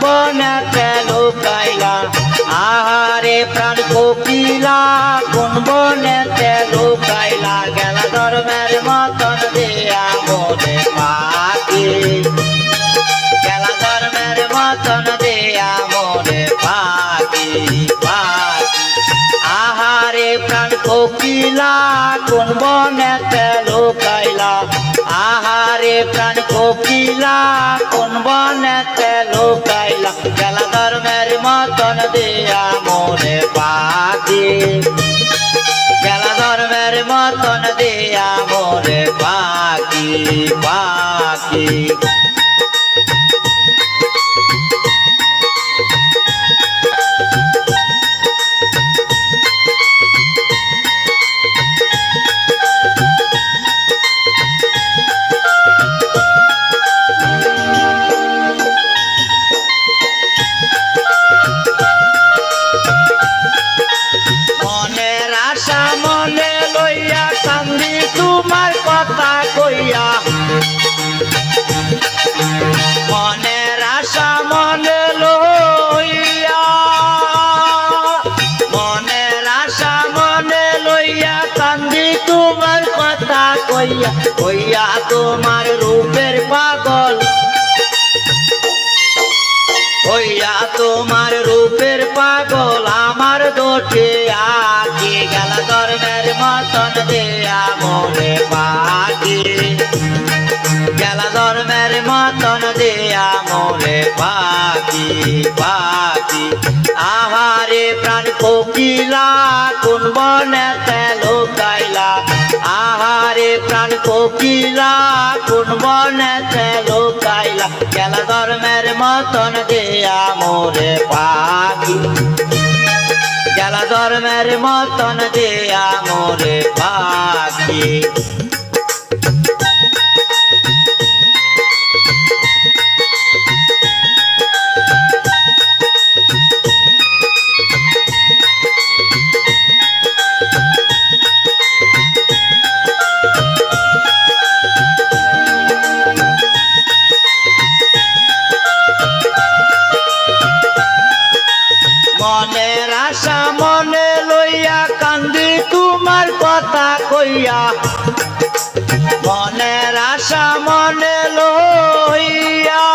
বনেতে লুকাইলা আহারে প্রাণ কোকিলা কোন বনেতে লুকাইলা গেলা ধর্মের মতন দিয়া মনে পাখি গেলা ধর্মের মতন দিয়া মনে পাখি পাখি আহারে প্রাণ কোকিলা কোন বনেতে লুকাইলা আহারে প্রাণ কোকিলা কোন বনেতে লুকাইলা গেলা ধর্মের মতন দিয়া মনে পাখি গেলা ধর্মের মতন দিয়া মনে পাখি পাখি মনের আশা মনে লইয়া কান্দি তোমার কথা কইয়া মনের আশা মনে লইয়া মনের আশা মনে লইয়া কান্দি তোমার কথা কইয়া কইয়া তোমার রূপের পাগল হইয়া তোমার রূপের পাগল আমার দোষে আগে গেলা ধর্মের মতন দেয়া মনে পাখি গেলা ধর্মের মতন দেয়া মনে পাখি পাখি আহারে প্রাণ কোকিলা কোন বনেতে লুকাইলা আহারে প্রাণ কোকিলা কোন বনেতে লুকাইলা গেলা ধর্মের মতন দেয়া মোরে পাখি গেলা ধর্মের মতন দেয়া মোরে পাখি মনের আশা মনে লইয়া কান্দি তোমার কথা কইয়া মনের আশা মনে লইয়া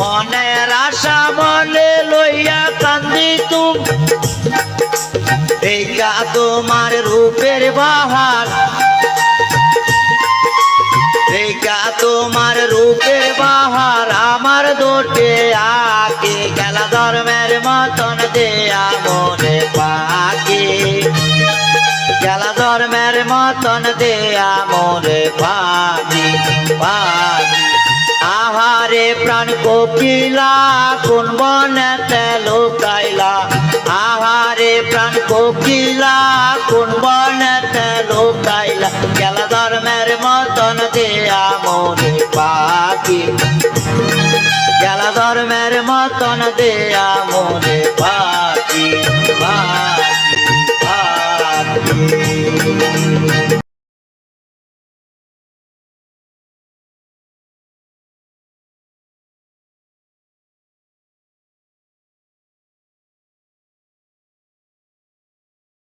মনের আশা মনে লইয়া কান্দি দেখা তোমার রূপের বাহার দেখা তোমার রূপের বাহার আমার দোটে আগে গেলা ধর্মের মতন দেয়া মনে পাখি গেলা ধর্মের মতন দেয়া মনে পাখি পাখি আহারে প্রাণ কোকিলা কোন বনেতে লুকাইলা আহারে প্রাণ কোকিলা কোন বনেতে লুকাইলা গেলা ধর্মের মতন দেয়া মনে পাখি গেলা ধর্মের মতন দেয়া মনে পাখি পাখি পাখি